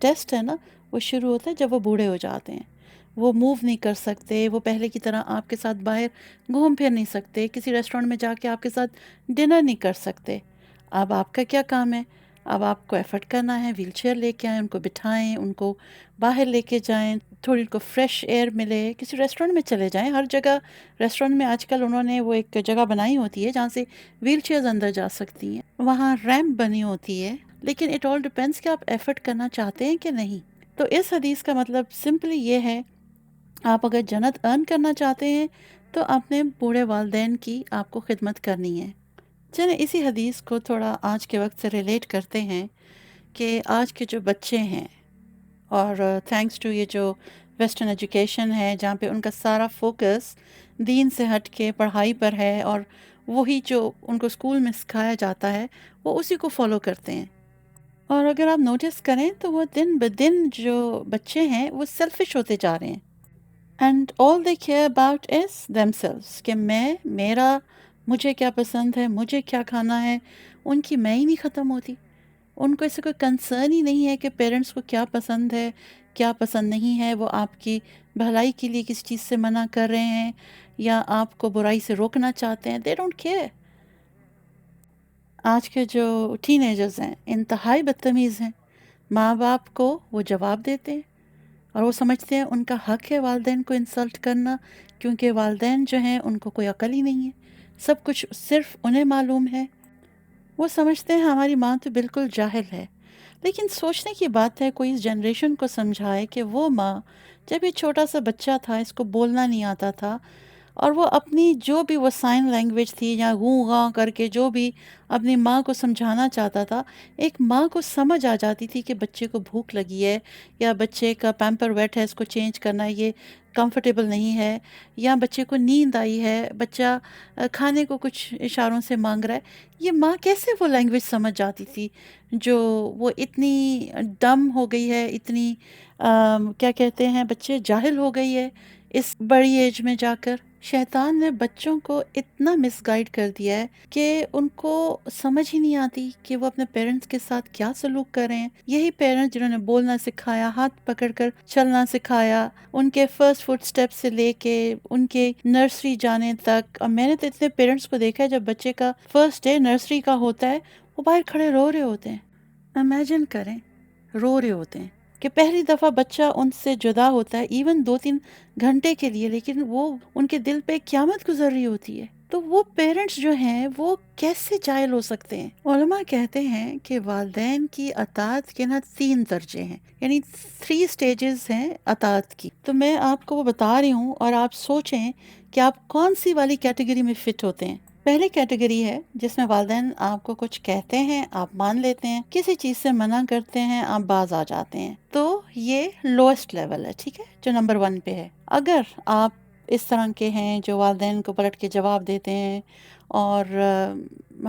Test ہے نا وہ شروع ہوتا ہے جب وہ بوڑھے ہو جاتے ہیں. وہ موو نہیں کر سکتے، وہ پہلے کی طرح آپ کے ساتھ باہر گھوم پھر نہیں سکتے، کسی ریسٹورینٹ میں جا کے آپ کے ساتھ ڈنر نہیں کر سکتے. اب آپ کا کیا کام ہے؟ اب آپ کو ایفرٹ کرنا ہے، ویل چیئر لے کے آئیں، ان کو بٹھائیں، ان کو باہر لے کے جائیں، تھوڑی ان کو فریش ایئر ملے، کسی ریسٹورینٹ میں چلے جائیں. ہر جگہ ریسٹورینٹ میں آج کل انہوں نے وہ ایک جگہ بنائی ہوتی ہے جہاں سے ویل چیئرز اندر جا سکتی ہیں، وہاں ریمپ بنی ہوتی ہے. لیکن اٹ آل ڈپینڈس کہ آپ ایفرٹ کرنا چاہتے ہیں کہ نہیں. تو اس حدیث کا مطلب سمپلی یہ ہے، آپ اگر جنت ارن کرنا چاہتے ہیں تو اپنے بوڑھے والدین کی آپ کو خدمت کرنی ہے. چلیں اسی حدیث کو تھوڑا آج کے وقت سے ریلیٹ کرتے ہیں کہ آج کے جو بچے ہیں، اور تھینکس ٹو یہ جو ویسٹرن ایجوکیشن ہے جہاں پہ ان کا سارا فوکس دین سے ہٹ کے پڑھائی پر ہے، اور وہی جو ان کو اسکول میں سکھایا جاتا ہے وہ اسی کو فالو کرتے ہیں. اور اگر آپ نوٹس کریں تو وہ دن بدن جو بچے ہیں وہ سیلفش ہوتے جا رہے ہیں. And all they care about is them selves, کہ میرا، مجھے کیا پسند ہے، مجھے کیا کھانا ہے. ان کی میں ہی نہیں ختم ہوتی. ان کو اس سے کوئی کنسرن ہی نہیں ہے کہ پیرنٹس کو کیا پسند ہے، کیا پسند نہیں ہے. وہ آپ کی بھلائی کے لیے کسی چیز سے منع کر رہے ہیں یا آپ کو برائی سے روکنا چاہتے ہیں. They don't care. آج کے جو ٹین ایجرز ہیں انتہائی بدتمیز ہیں. ماں باپ کو وہ جواب دیتے ہیں اور وہ سمجھتے ہیں ان کا حق ہے والدین کو انسلٹ کرنا، کیونکہ والدین جو ہیں ان کو کوئی عقل ہی نہیں ہے، سب کچھ صرف انہیں معلوم ہے. وہ سمجھتے ہیں ہماری ماں تو بالکل جاہل ہے. لیکن سوچنے کی بات ہے کوئی اس جنریشن کو سمجھائے کہ وہ ماں جب یہ چھوٹا سا بچہ تھا، اس کو بولنا نہیں آتا تھا، اور وہ اپنی جو بھی وہ سائن لینگویج تھی یا گوں گاں کر کے جو بھی اپنی ماں کو سمجھانا چاہتا تھا، ایک ماں کو سمجھ آ جاتی تھی کہ بچے کو بھوک لگی ہے، یا بچے کا پیمپر ویٹ ہے، اس کو چینج کرنا ہے، یہ کمفرٹیبل نہیں ہے، یا بچے کو نیند آئی ہے، بچہ کھانے کو کچھ اشاروں سے مانگ رہا ہے. یہ ماں کیسے وہ لینگویج سمجھ جاتی تھی جو وہ اتنی ڈم ہو گئی ہے، اتنی کیا کہتے ہیں، بچے جاہل ہو گئی ہے اس بڑی ایج میں جا کر. شیطان نے بچوں کو اتنا مس گائیڈ کر دیا ہے کہ ان کو سمجھ ہی نہیں آتی کہ وہ اپنے پیرنٹس کے ساتھ کیا سلوک کر رہے ہیں. یہی پیرنٹس جنہوں نے بولنا سکھایا، ہاتھ پکڑ کر چلنا سکھایا، ان کے فرسٹ فٹ اسٹیپ سے لے کے ان کے نرسری جانے تک. اور میں نے تو اتنے پیرنٹس کو دیکھا ہے جب بچے کا فرسٹ ڈے نرسری کا ہوتا ہے وہ باہر کھڑے رو رہے ہوتے ہیں. امیجن کریں، رو رہے ہوتے ہیں کہ پہلی دفعہ بچہ ان سے جدا ہوتا ہے، ایون 2-3 گھنٹے کے لیے، لیکن وہ ان کے دل پہ قیامت گزر رہی ہوتی ہے. تو وہ پیرنٹس جو ہیں وہ کیسے جاہل ہو سکتے ہیں؟ علماء کہتے ہیں کہ والدین کی اطاعت کے نا 3 درجے ہیں، یعنی 3 سٹیجز ہیں اطاعت کی. تو میں آپ کو وہ بتا رہی ہوں اور آپ سوچیں کہ آپ کون سی والی کیٹیگری میں فٹ ہوتے ہیں. پہلی کیٹیگری ہے جس میں والدین آپ کو کچھ کہتے ہیں، آپ مان لیتے ہیں، کسی چیز سے منع کرتے ہیں، آپ باز آ جاتے ہیں. تو یہ لوئسٹ لیول ہے، ٹھیک ہے، جو نمبر 1 پہ ہے. اگر آپ اس طرح کے ہیں جو والدین کو پلٹ کے جواب دیتے ہیں اور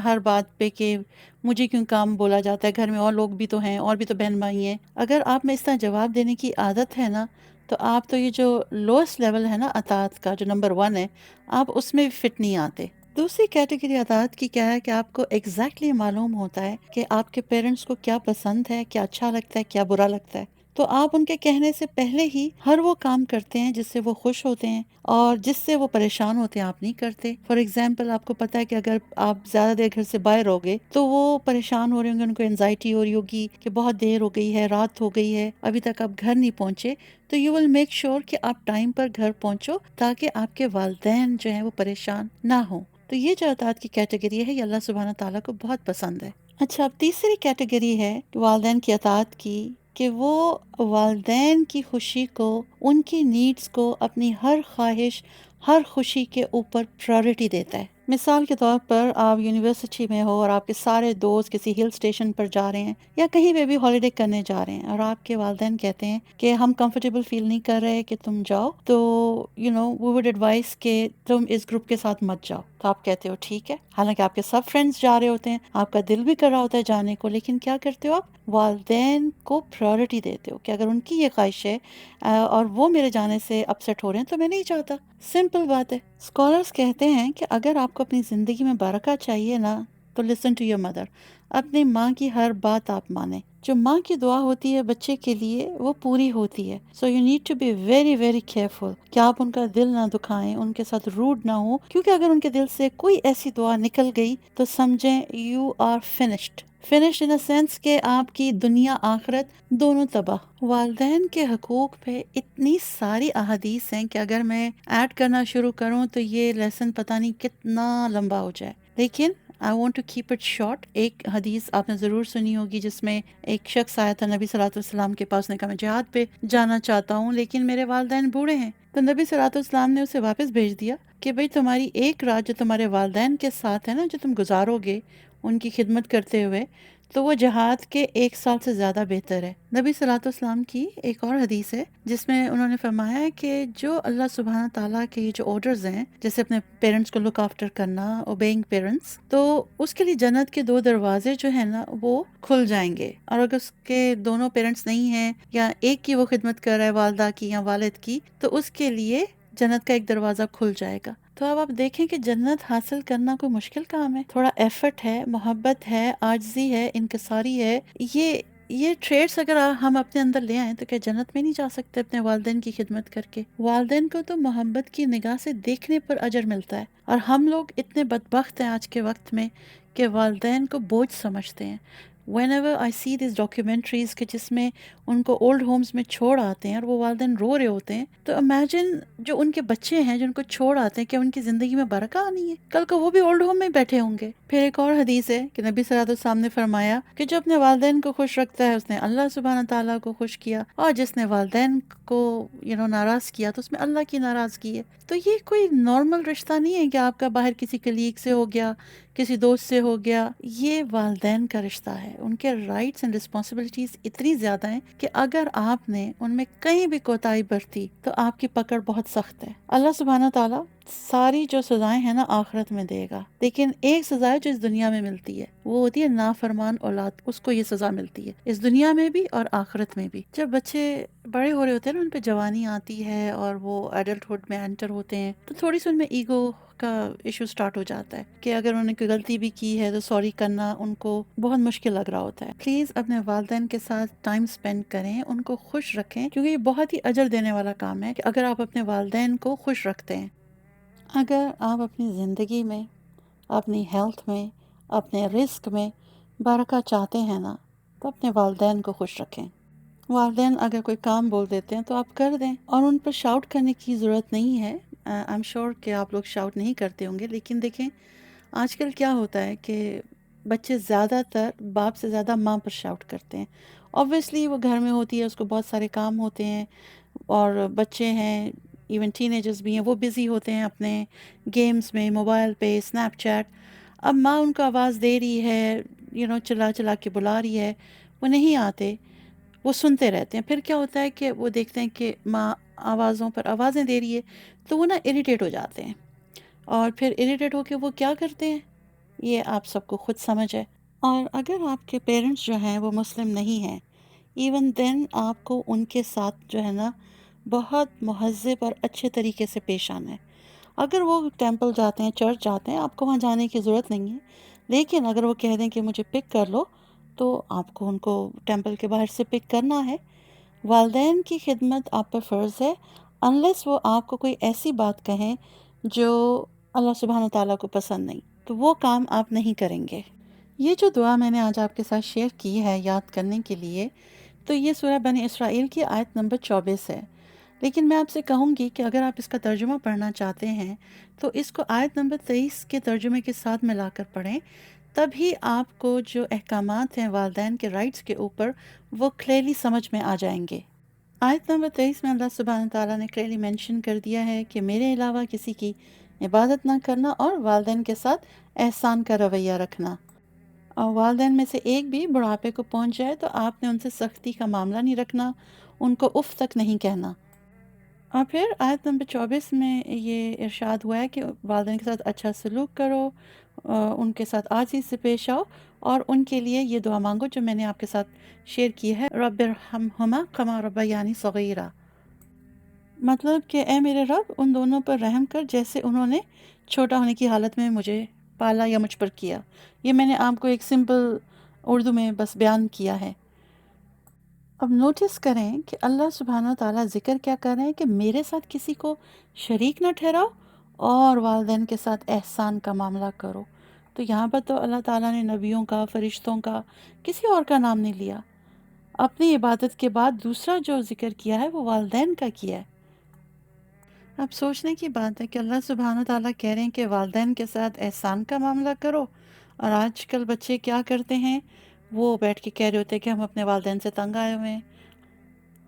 ہر بات پہ کہ مجھے کیوں کام بولا جاتا ہے، گھر میں اور لوگ بھی تو ہیں، اور بھی تو بہن بھائی ہیں، اگر آپ میں اس طرح جواب دینے کی عادت ہے نا، تو آپ تو یہ جو لوئسٹ لیول ہے نا اطاعت کا، جو نمبر 1 ہے، آپ اس میں بھی فٹ نہیں آتے. دوسری کیٹیگری اطاعت کی کیا ہے کہ آپ کو ایگزیکٹلی معلوم ہوتا ہے کہ آپ کے پیرنٹس کو کیا پسند ہے، کیا اچھا لگتا ہے، کیا برا لگتا ہے. تو آپ ان کے کہنے سے پہلے ہی ہر وہ کام کرتے ہیں جس سے وہ خوش ہوتے ہیں، اور جس سے وہ پریشان ہوتے ہیں آپ نہیں کرتے. فار ایگزامپل، آپ کو پتہ ہے کہ اگر آپ زیادہ دیر گھر سے باہر ہوگے تو وہ پریشان ہو رہے ہوں گے، ان کو انزائٹی ہو رہی ہوگی کہ بہت دیر ہو گئی ہے، رات ہو گئی ہے، ابھی تک آپ گھر نہیں پہنچے. تو یو ول میک شیور کہ آپ ٹائم پر گھر پہنچو تاکہ آپ کے والدین جو ہیں وہ پریشان نہ ہوں. تو یہ جو اطاعت کی کیٹیگری ہے یہ اللہ سبحانہ تعالیٰ کو بہت پسند ہے. اچھا، اب تیسری کیٹیگری ہے والدین کی اطاعت کی، کہ وہ والدین کی خوشی کو، ان کی نیڈز کو اپنی ہر خواہش، ہر خوشی کے اوپر پرائورٹی دیتا ہے. مثال کے طور پر آپ یونیورسٹی میں ہو اور آپ کے سارے دوست کسی ہل اسٹیشن پر جا رہے ہیں یا کہیں پہ بھی ہالیڈے کرنے جا رہے ہیں، اور آپ کے والدین کہتے ہیں کہ ہم کمفرٹیبل فیل نہیں کر رہے کہ تم جاؤ، تو وی وڈ ایڈوائز کہ تم اس گروپ کے ساتھ مت جاؤ. تو آپ کہتے ہو ٹھیک ہے، حالانکہ آپ کے سب فرینڈس جا رہے ہوتے ہیں، آپ کا دل بھی کر رہا ہوتا ہے جانے کو، لیکن کیا کرتے ہو آپ؟ والدین کو پرائورٹی دیتے ہو کہ اگر ان کی یہ خواہش ہے اور وہ میرے جانے سے اپسیٹ ہو رہے ہیں تو میں نہیں چاہتا. سمپل بات ہے. اسکالرس کہتے ہیں کہ اگر آپ کو اپنی زندگی میں برکت چاہیے نا، تو listen to your mother. اپنی ماں کی ہر بات آپ مانیں. جو ماں کی دعا ہوتی ہے بچے کے لیے وہ پوری ہوتی ہے. So you need to be very very careful کہ آپ ان کا دل نہ دکھائیں، ان کے ساتھ روڈ نہ ہو، کیونکہ اگر ان کے دل سے کوئی ایسی دعا نکل گئی تو سمجھیں you are finished. Finish in sense کہ آپ کی دنیا آخرت دونوں تباہ. والدین کے حقوق پہ اتنی ساری احادیث ہیں کہ اگر میں ایڈ کرنا شروع کروں تو یہ لیسن پتہ نہیں کتنا لمبا ہو جائے، لیکن I want to keep it short. ایک حدیث آپ نے ضرور سنی ہوگی جس میں ایک شخص آیا تھا نبی صلی اللہ علیہ وسلم کے پاس، نے کہا میں جہاد پہ جانا چاہتا ہوں لیکن میرے والدین بوڑھے ہیں. تو نبی صلی اللہ علیہ وسلم نے اسے واپس بھیج دیا کہ بھئی تمہاری ایک رات جو تمہارے والدین کے ساتھ ہے نا، جو تم گزارو گے ان کی خدمت کرتے ہوئے، تو وہ جہاد کے 1 سال سے زیادہ بہتر ہے. نبی صلی اللہ علیہ وسلم کی ایک اور حدیث ہے جس میں انہوں نے فرمایا ہے کہ جو اللہ سبحانہ تعالیٰ کے جو آرڈرز ہیں، جیسے اپنے پیرنٹس کو لک آفٹر کرنا، اوبیئنگ پیرنٹس، تو اس کے لیے جنت کے 2 دروازے جو ہیں نا وہ کھل جائیں گے. اور اگر اس کے دونوں پیرنٹس نہیں ہیں یا ایک کی وہ خدمت کر رہا ہے، والدہ کی یا والد کی، تو اس کے لیے جنت کا ایک دروازہ کھل جائے گا. تو اب آپ دیکھیں کہ جنت حاصل کرنا کوئی مشکل کام ہے، تھوڑا ایفرٹ ہے، محبت ہے، عاجزی ہے، انکساری ہے. یہ ٹریٹس اگر ہم اپنے اندر لے آئیں تو کیا جنت میں نہیں جا سکتے اپنے والدین کی خدمت کر کے؟ والدین کو تو محبت کی نگاہ سے دیکھنے پر اجر ملتا ہے، اور ہم لوگ اتنے بدبخت ہیں آج کے وقت میں کہ والدین کو بوجھ سمجھتے ہیں. whenever I see these documentaries کہ جس میں ان کو اولڈ ہومز میں چھوڑ آتے ہیں اور وہ والدین رو رہے ہوتے ہیں، تو امیجن جو ان کے بچے ہیں جو ان کو چھوڑ آتے ہیں، کہ ان کی زندگی میں برکت آنی ہے، کل کو وہ بھی اولڈ ہوم میں بیٹھے ہوں گے. پھر ایک اور حدیث ہے کہ نبی صلی اللہ علیہ وسلم نے فرمایا کہ جو اپنے والدین کو خوش رکھتا ہے اس نے اللہ سبحانہ تعالیٰ کو خوش کیا، اور جس نے والدین کو ناراض کیا تو اس میں اللہ کی ناراضگی ہے. تو یہ کوئی نارمل رشتہ نہیں ہے کہ آپ کا باہر کسی کلیگ سے ہو گیا، کسی دوست سے ہو گیا. یہ والدین کا رشتہ ہے، ان کے رائٹس اینڈ رسپانسبلٹیز اتنی زیادہ ہیں کہ اگر آپ نے ان میں کہیں بھی کوتاہی برتی تو آپ کی پکڑ بہت سخت ہے. اللہ سبحانہ تعالیٰ ساری جو سزائیں ہیں نا آخرت میں دے گا، لیکن ایک سزا ہے جو اس دنیا میں ملتی ہے، وہ ہوتی ہے نافرمان اولاد، اس کو یہ سزا ملتی ہے اس دنیا میں بھی اور آخرت میں بھی. جب بچے بڑے ہو رہے ہوتے ہیں نا، ان پہ جوانی آتی ہے اور وہ ایڈلٹہڈ میں انٹر ہوتے ہیں، تو تھوڑی سی ان میں ایگو کا ایشو سٹارٹ ہو جاتا ہے کہ اگر انہوں نے کوئی غلطی بھی کی ہے تو سوری کرنا ان کو بہت مشکل لگ رہا ہوتا ہے. پلیز اپنے والدین کے ساتھ ٹائم سپینڈ کریں، ان کو خوش رکھیں، کیونکہ یہ بہت ہی اجر دینے والا کام ہے کہ اگر آپ اپنے والدین کو خوش رکھتے ہیں. اگر آپ اپنی زندگی میں، اپنی ہیلتھ میں، اپنے رزق میں برکت چاہتے ہیں نا، تو اپنے والدین کو خوش رکھیں. والدین اگر کوئی کام بول دیتے ہیں تو آپ کر دیں، اور ان پر شاؤٹ کرنے کی ضرورت نہیں ہے. آئی ایم شیور کہ آپ لوگ شاؤٹ نہیں کرتے ہوں گے، لیکن دیکھیں آج کل کیا ہوتا ہے کہ بچے زیادہ تر باپ سے زیادہ ماں پر شاؤٹ کرتے ہیں. اوبویسلی وہ گھر میں ہوتی ہے، اس کو بہت سارے کام ہوتے ہیں، اور بچے ہیں، ایون ٹین ایجرز بھی ہیں، وہ بزی ہوتے ہیں اپنے گیمز میں، موبائل پہ، اسنیپ چیٹ. اب ماں ان کو آواز دے رہی ہے، چلا چلا کے بلا رہی ہے، وہ نہیں آتے، وہ سنتے رہتے ہیں. پھر کیا ہوتا ہے کہ وہ دیکھتے ہیں کہ ماں آوازوں پر آوازیں دے رہی ہے، تو وہ اریٹیٹ ہو جاتے ہیں، اور پھر اریٹیٹ ہو کے وہ کیا کرتے ہیں، یہ آپ سب کو خود سمجھ ہے. اور اگر آپ کے پیرنٹس جو ہیں وہ مسلم نہیں ہیں، ایون دین آپ کو ان کے ساتھ جو ہے نا بہت مہذب اور اچھے طریقے سے پیش آنا ہے. اگر وہ ٹیمپل جاتے ہیں، چرچ جاتے ہیں، آپ کو وہاں جانے کی ضرورت نہیں ہے، لیکن اگر وہ کہہ دیں کہ مجھے پک کر لو، تو آپ کو ان کو ٹیمپل کے باہر سے پک کرنا ہے. والدین کی خدمت آپ پر فرض ہے، انلیس وہ آپ کو کوئی ایسی بات کہیں جو اللہ سبحانہ تعالیٰ کو پسند نہیں، تو وہ کام آپ نہیں کریں گے. یہ جو دعا میں نے آج آپ کے ساتھ شیئر کی ہے یاد کرنے کے لیے، تو یہ سورہ بنی اسرائیل کی آیت نمبر 24 ہے. لیکن میں آپ سے کہوں گی کہ اگر آپ اس کا ترجمہ پڑھنا چاہتے ہیں تو اس کو آیت نمبر 23 کے ترجمے کے ساتھ ملا کر پڑھیں، تبھی آپ کو جو احکامات ہیں والدین کے رائٹس کے اوپر وہ کلیئرلی سمجھ میں آ جائیں گے. آیت نمبر 23 میں اللہ سبحانہ تعالیٰ نے کلیئرلی مینشن کر دیا ہے کہ میرے علاوہ کسی کی عبادت نہ کرنا، اور والدین کے ساتھ احسان کا رویہ رکھنا. اور والدین میں سے ایک بھی بڑھاپے کو پہنچ جائے تو آپ نے ان سے سختی کا معاملہ نہیں رکھنا، ان کو اف تک نہیں کہنا. اور پھر آیت نمبر 24 میں یہ ارشاد ہوا ہے کہ والدین کے ساتھ اچھا سلوک کرو، ان کے ساتھ عاجزی سے پیش آؤ، اور ان کے لیے یہ دعا مانگو جو میں نے آپ کے ساتھ شیئر کی ہے، رب ارحمہما کما ربیانی صغیرا. مطلب کہ اے میرے رب، ان دونوں پر رحم کر جیسے انہوں نے چھوٹا ہونے کی حالت میں مجھے پالا یا مجھ پر کیا. یہ میں نے آپ کو ایک سمپل اردو میں بس بیان کیا ہے. اب نوٹس کریں کہ اللہ سبحانہ تعالیٰ ذکر کیا کر رہے ہیں کہ میرے ساتھ کسی کو شریک نہ ٹھہراؤ اور والدین کے ساتھ احسان کا معاملہ کرو. تو یہاں پر تو اللہ تعالیٰ نے نبیوں کا، فرشتوں کا، کسی اور کا نام نہیں لیا. اپنی عبادت کے بعد دوسرا جو ذکر کیا ہے وہ والدین کا کیا ہے. اب سوچنے کی بات ہے کہ اللہ سبحانہ تعالیٰ کہہ رہے ہیں کہ والدین کے ساتھ احسان کا معاملہ کرو، اور آج کل بچے کیا کرتے ہیں، وہ بیٹھ کے کہہ رہے ہوتے ہیں کہ ہم اپنے والدین سے تنگ آئے ہوئے ہیں،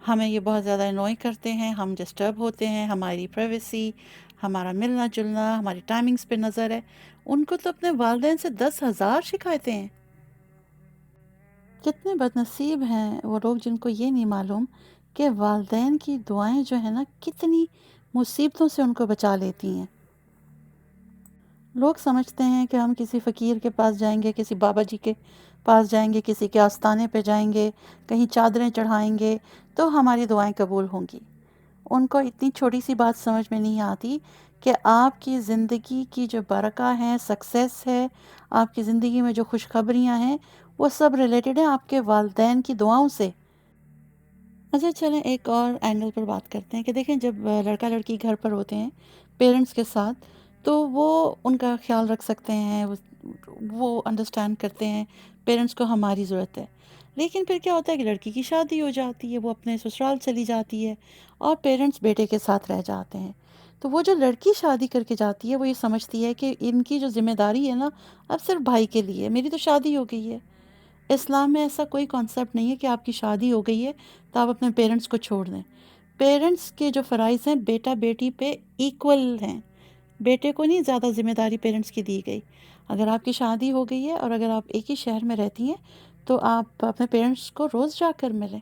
ہمیں یہ بہت زیادہ انوائے کرتے ہیں، ہم ڈسٹرب ہوتے ہیں، ہماری پرائیویسی، ہمارا ملنا جلنا، ہماری ٹائمنگز پہ نظر ہے. ان کو تو اپنے والدین سے 10,000 شکایتیں ہیں. کتنے بد نصیب ہیں وہ لوگ جن کو یہ نہیں معلوم کہ والدین کی دعائیں جو ہیں نا کتنی مصیبتوں سے ان کو بچا لیتی ہیں. لوگ سمجھتے ہیں کہ ہم کسی فقیر کے پاس جائیں گے، کسی بابا جی کے پاس جائیں گے، کسی کے آستانے پہ جائیں گے، کہیں چادریں چڑھائیں گے تو ہماری دعائیں قبول ہوں گی. ان کو اتنی چھوٹی سی بات سمجھ میں نہیں آتی کہ آپ کی زندگی کی جو برکہ ہیں، سکسیس ہے، آپ کی زندگی میں جو خوشخبریاں ہیں، وہ سب ریلیٹڈ ہیں آپ کے والدین کی دعاؤں سے. اچھا چلیں ایک اور اینگل پر بات کرتے ہیں کہ دیکھیں جب لڑکا لڑکی گھر پر ہوتے ہیں پیرنٹس کے ساتھ تو وہ ان کا خیال رکھ سکتے ہیں، وہ انڈرسٹینڈ کرتے ہیں پیرنٹس کو ہماری ضرورت ہے. لیکن پھر کیا ہوتا ہے کہ لڑکی کی شادی ہو جاتی ہے، وہ اپنے سسرال چلی جاتی ہے اور پیرنٹس بیٹے کے ساتھ رہ جاتے ہیں. تو وہ جو لڑکی شادی کر کے جاتی ہے وہ یہ سمجھتی ہے کہ ان کی جو ذمہ داری ہے نا اب صرف بھائی کے لیے، میری تو شادی ہو گئی ہے. اسلام میں ایسا کوئی کانسیپٹ نہیں ہے کہ آپ کی شادی ہو گئی ہے تو آپ اپنے پیرنٹس کو چھوڑ دیں. پیرنٹس کے جو فرائض ہیں بیٹا بیٹی پہ ایکول ہیں. بیٹے کو نہیں زیادہ ذمہ داری پیرنٹس کی دی گئی. اگر آپ کی شادی ہو گئی ہے اور اگر آپ ایک ہی شہر میں رہتی ہیں تو آپ اپنے پیرنٹس کو روز جا کر ملیں.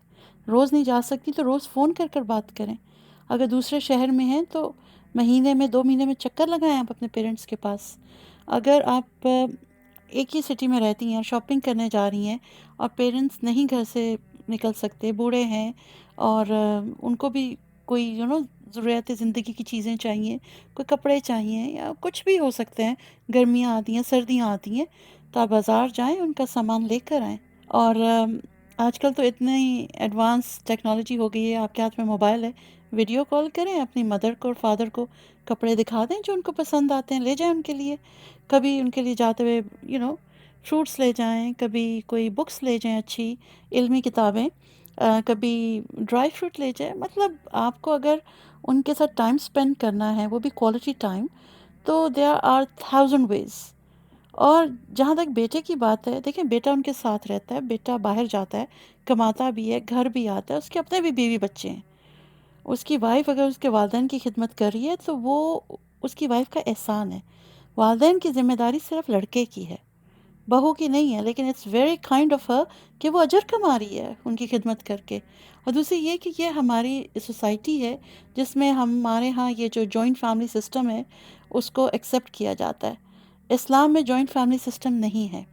روز نہیں جا سکتی تو روز فون کر کر بات کریں. اگر دوسرے شہر میں ہیں تو مہینے میں 2 مہینے میں چکر لگائیں آپ اپنے پیرنٹس کے پاس. اگر آپ ایک ہی سٹی میں رہتی ہیں اور شاپنگ کرنے جا رہی ہیں اور پیرنٹس نہیں گھر سے نکل سکتے، بوڑھے ہیں اور ان کو بھی کوئی ضروریات زندگی کی چیزیں چاہیے، کوئی کپڑے چاہیے یا کچھ بھی ہو سکتے ہیں، گرمیاں آتی ہیں، سردیاں آتی ہیں، تو آپ بازار جائیں، ان کا سامان لے کر آئیں. اور آج کل تو اتنی ایڈوانس ٹیکنالوجی ہو گئی ہے، آپ کے ہاتھ میں موبائل ہے، ویڈیو کال کریں اپنی مدر کو اور فادر کو، کپڑے دکھا دیں جو ان کو پسند آتے ہیں، لے جائیں ان کے لیے. کبھی ان کے لیے جاتے ہوئے فروٹس لے جائیں، کبھی کوئی بکس لے جائیں اچھی علمی کتابیں، کبھی ڈرائی فروٹ لے جائیں. مطلب آپ کو اگر ان کے ساتھ ٹائم اسپینڈ کرنا ہے، وہ بھی کوالٹی ٹائم، تو دیر آر 1000 ویز. اور جہاں تک بیٹے کی بات ہے، دیکھیں بیٹا ان کے ساتھ رہتا ہے، بیٹا باہر جاتا ہے، کماتا بھی ہے، گھر بھی آتا ہے، اس کے اپنے بھی بیوی بچے ہیں. اس کی وائف اگر اس کے والدین کی خدمت کر رہی ہے تو وہ اس کی وائف کا احسان ہے. والدین کی ذمہ داری صرف لڑکے کی ہے، بہو کی نہیں ہے، لیکن it's very kind of her کہ وہ اجر کما رہی ہے ان کی خدمت کر کے. اور دوسری یہ کہ یہ ہماری سوسائٹی ہے جس میں ہمارے ہاں یہ جو جوائنٹ فیملی سسٹم ہے اس کو ایکسیپٹ کیا جاتا ہے. اسلام میں جوائنٹ فیملی سسٹم نہیں ہے،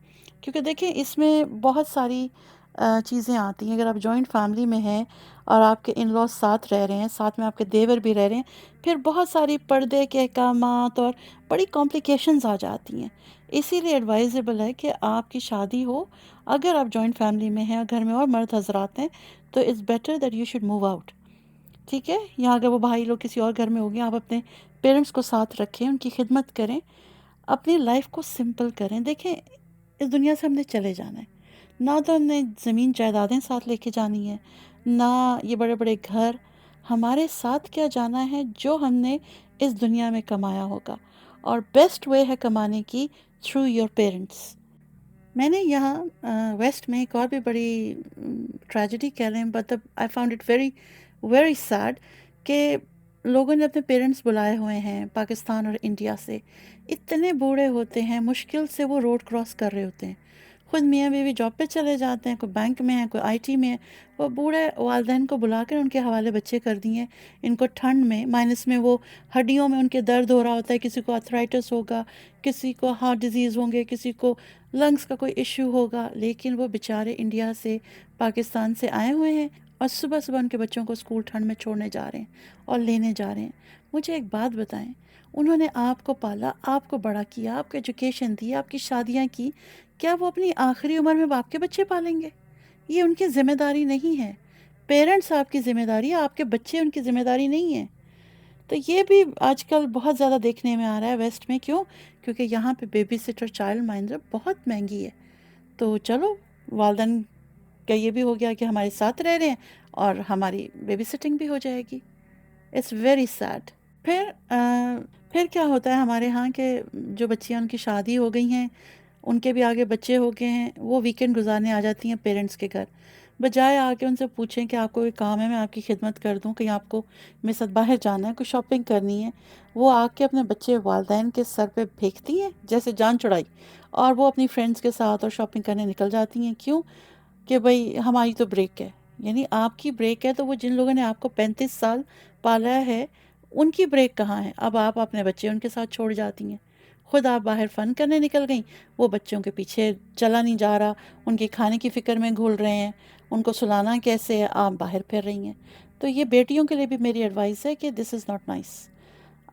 کیونکہ دیکھیں اس میں بہت ساری چیزیں آتی ہیں. اگر آپ جوائنٹ فیملی میں ہیں اور آپ کے ان لاز ساتھ رہ رہے ہیں، ساتھ میں آپ کے دیور بھی رہ رہے ہیں، پھر بہت ساری پردے کے احکامات اور بڑی کمپلیکیشنز آ جاتی ہیں. اسی لیے ایڈوائزیبل ہے کہ آپ کی شادی ہو، اگر آپ جوائنٹ فیملی میں ہیں اور گھر میں اور مرد حضرات ہیں تو it's better that you should move out. ٹھیک ہے، یا اگر وہ بھائی لوگ کسی اور گھر میں ہو گئے، آپ اپنے پیرنٹس کو ساتھ رکھیں، ان کی خدمت کریں، اپنی لائف کو سمپل کریں. دیکھیں اس دنیا سے ہم نے چلے جانا ہے، نہ تو ہم نے زمین جائیدادیں ساتھ لے کے جانی ہے، نہ یہ بڑے بڑے گھر. ہمارے ساتھ کیا جانا ہے جو ہم نے اس دنیا میں کمایا ہوگا، اور بیسٹ وے ہے کمانے کی تھرو یور پیرنٹس. میں نے یہاں ویسٹ میں ایک اور بھی بڑی ٹریجڈی کہہ لیں، but I found it very very sad کہ لوگوں نے اپنے پیرنٹس بلائے ہوئے ہیں پاکستان اور انڈیا سے. اتنے بوڑھے ہوتے ہیں، مشکل سے وہ روڈ کراس کر رہے ہوتے ہیں، خود میاں بیوی جاب پہ چلے جاتے ہیں، کوئی بینک میں ہے، کوئی آئی ٹی میں ہے. وہ بوڑھے والدین کو بلا کر ان کے حوالے بچے کر دیے ہیں. ان کو ٹھنڈ میں مائنس میں وہ ہڈیوں میں ان کے درد ہو رہا ہوتا ہے، کسی کو آرتھرائٹس ہوگا، کسی کو ہارٹ ڈیزیز ہوں گے، کسی کو لنگس کا کوئی ایشو ہوگا، لیکن وہ بیچارے انڈیا سے پاکستان سے آئے ہوئے ہیں اور صبح صبح ان کے بچوں کو اسکول ٹھنڈ میں چھوڑنے جا رہے ہیں اور لینے جا رہے ہیں. مجھے ایک بات بتائیں، انہوں نے آپ کو پالا، آپ کو بڑا کیا، آپ کو ایجوکیشن دی، آپ کی شادیاں کی، کیا وہ اپنی آخری عمر میں باپ کے بچے پالیں گے؟ یہ ان کی ذمہ داری نہیں ہے. پیرنٹس آپ کی ذمہ داری ہے، آپ کے بچے ان کی ذمہ داری نہیں ہے. تو یہ بھی آج کل بہت زیادہ دیکھنے میں آ رہا ہے ویسٹ میں. کیوں؟ کیونکہ یہاں پہ بیبی سٹر، چائلڈ مائنڈر بہت مہنگی ہے. تو چلو، والدین کا یہ بھی ہو گیا کہ ہمارے ساتھ رہ رہے ہیں اور ہماری بیبی سٹنگ بھی ہو جائے گی. It's very sad. پھر کیا ہوتا ہے ہمارے ہاں کہ جو بچیاں ان کی شادی ہو گئی ہیں، ان کے بھی آگے بچے ہو گئے ہیں، وہ ویکینڈ گزارنے آ جاتی ہیں پیرنٹس کے گھر. بجائے آ کے ان سے پوچھیں کہ آپ کو کوئی کام ہے، میں آپ کی خدمت کر دوں، کہیں آپ کو میرے ساتھ باہر جانا ہے، کوئی شاپنگ کرنی ہے، وہ آ کے اپنے بچے والدین کے سر پہ پھینکتی ہیں جیسے جان چھڑائی، اور وہ اپنی فرینڈس کے ساتھ اور شاپنگ کرنے نکل جاتی ہیں. کیوں؟ کہ بھئی ہماری تو بریک ہے. یعنی آپ کی بریک ہے تو وہ جن لوگوں نے آپ کو 35 سال پالا ہے، ان کی بریک کہاں ہے؟ اب آپ اپنے بچے ان کے ساتھ چھوڑ جاتی ہیں. خود آپ باہر فن کرنے نکل گئیں، وہ بچوں کے پیچھے چلا نہیں جا رہا، ان کے کھانے کی فکر میں گھل رہے ہیں، ان کو سلانا کیسے ہے، آپ باہر پھر رہی ہیں. تو یہ بیٹیوں کے لیے بھی میری ایڈوائس ہے کہ دس از ناٹ نائس.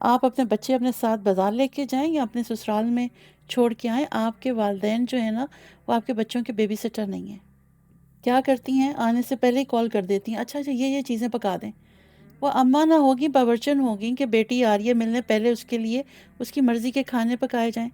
آپ اپنے بچے اپنے ساتھ بازار لے کے جائیں یا اپنے سسرال میں چھوڑ کے آئیں. آپ کے والدین جو ہیں نا، وہ آپ کے بچوں کے بیبی سٹر نہیں ہیں. کیا کرتی ہیں؟ آنے سے پہلے ہی کال کر دیتی ہیں، اچھا یہ چیزیں پکا دیں. وہ اماں نہ ہوگی، باورچن ہوگی کہ بیٹی آ رہی ہے ملنے، پہلے اس کے لیے اس کی مرضی کے کھانے پکائے جائیں.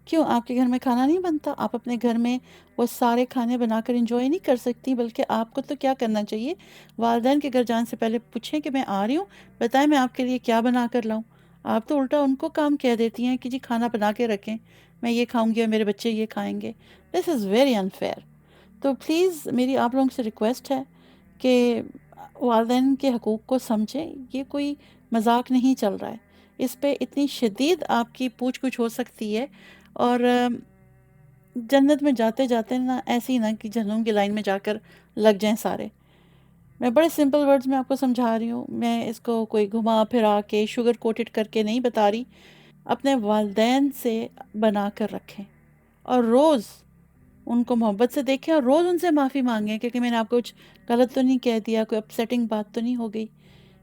کیوں آپ کے گھر میں کھانا نہیں بنتا؟ آپ اپنے گھر میں وہ سارے کھانے بنا کر انجوائے نہیں کر سکتی؟ بلکہ آپ کو تو کیا کرنا چاہیے، والدین کے گھر جانے سے پہلے پوچھیں کہ میں آ رہی ہوں، بتائیں میں آپ کے لیے کیا بنا کر لاؤں. آپ تو الٹا ان کو کام کہہ دیتی ہیں کہ جی کھانا بنا کے رکھیں، میں یہ کھاؤں گی اور میرے بچے یہ کھائیں گے. دس از ویری انفیئر. تو پلیز میری آپ لوگوں سے ریکویسٹ ہے کہ والدین کے حقوق کو سمجھیں. یہ کوئی مذاق نہیں چل رہا ہے. اس پہ اتنی شدید آپ کی پوچھ گچھ ہو سکتی ہے، اور جنت میں جاتے جاتے نا ایسی نہ کہ جہنم کی لائن میں جا کر لگ جائیں سارے. میں بڑے سمپل ورڈز میں آپ کو سمجھا رہی ہوں. میں اس کو کوئی گھما پھرا کے شوگر کوٹڈ کر کے نہیں بتا رہی. اپنے والدین سے بنا کر رکھیں اور روز ان کو محبت سے دیکھیں اور روز ان سے معافی مانگیں کیونکہ میں نے آپ کو کچھ غلط تو نہیں کہہ دیا، کوئی اپسیٹنگ بات تو نہیں ہو گئی.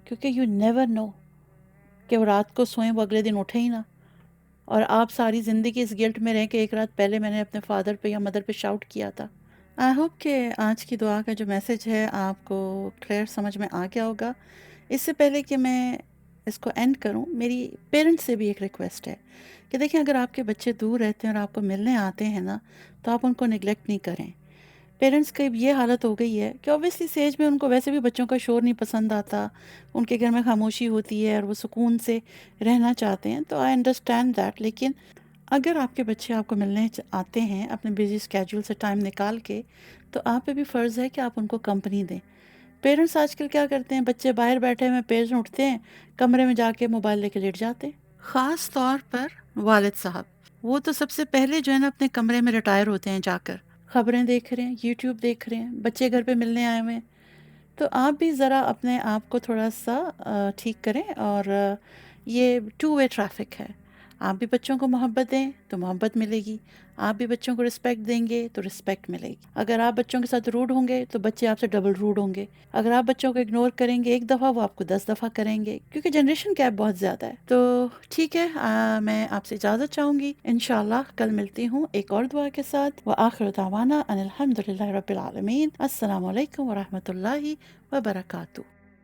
کیونکہ یو نیور نو کہ وہ رات کو سوئیں وہ اگلے دن اٹھیں ہی نہ، اور آپ ساری زندگی اس گلٹ میں رہیں کہ ایک رات پہلے میں نے اپنے فادر پہ یا مدر پہ شاؤٹ کیا تھا. آئی ہوپ کہ آج کی دعا کا جو میسج ہے آپ کو کلیئر سمجھ میں آ گیا ہوگا. اس سے پہلے کہ میں اس کو اینڈ کروں، میری پیرنٹس سے بھی ایک ریکویسٹ ہے کہ دیکھیں، اگر آپ کے بچے دور رہتے ہیں اور آپ کو ملنے آتے ہیں نا، تو آپ ان کو نگلیکٹ نہیں کریں. پیرنٹس کی یہ حالت ہو گئی ہے کہ اوبیسلی اس ایج میں ان کو ویسے بھی بچوں کا شور نہیں پسند آتا، ان کے گھر میں خاموشی ہوتی ہے اور وہ سکون سے رہنا چاہتے ہیں. تو آئی انڈرسٹینڈ دیٹ. لیکن اگر آپ کے بچے آپ کو ملنے آتے ہیں اپنے بزی اسکیجول سے ٹائم نکال کے، تو آپ پہ بھی فرض ہے کہ آپ ان کو کمپنی دیں. پیرنٹس آج کل کیا کرتے ہیں، بچے باہر بیٹھے ہوئے، پیرنٹس اٹھتے ہیں، کمرے میں جا کے موبائل لے کے لیٹ جاتے ہیں. خاص طور پر والد صاحب، وہ تو سب سے پہلے جو ہے نا اپنے کمرے میں ریٹائر ہوتے ہیں جا کر، خبریں دیکھ رہے ہیں، یوٹیوب دیکھ رہے ہیں، بچے گھر پہ ملنے آئے ہوئے ہیں. تو آپ بھی ذرا اپنے آپ کو تھوڑا سا ٹھیک کریں. اور یہ ٹو وے ٹریفک ہے. آپ بھی بچوں کو محبت دیں تو محبت ملے گی، آپ بھی بچوں کو رسپیکٹ دیں گے تو رسپیکٹ ملے گی. اگر آپ بچوں کے ساتھ روڈ ہوں گے تو بچے آپ سے ڈبل روڈ ہوں گے. اگر آپ بچوں کو اگنور کریں گے ایک دفعہ، وہ آپ کو 10 دفعہ کریں گے، کیونکہ جنریشن گیپ بہت زیادہ ہے. تو ٹھیک ہے، میں آپ سے اجازت چاہوں گی. انشاءاللہ کل ملتی ہوں ایک اور دعا کے ساتھ. وآخر دعوانا ان الحمد للہ رب العالمین. السلام علیکم ورحمۃ اللہ وبرکاتہ.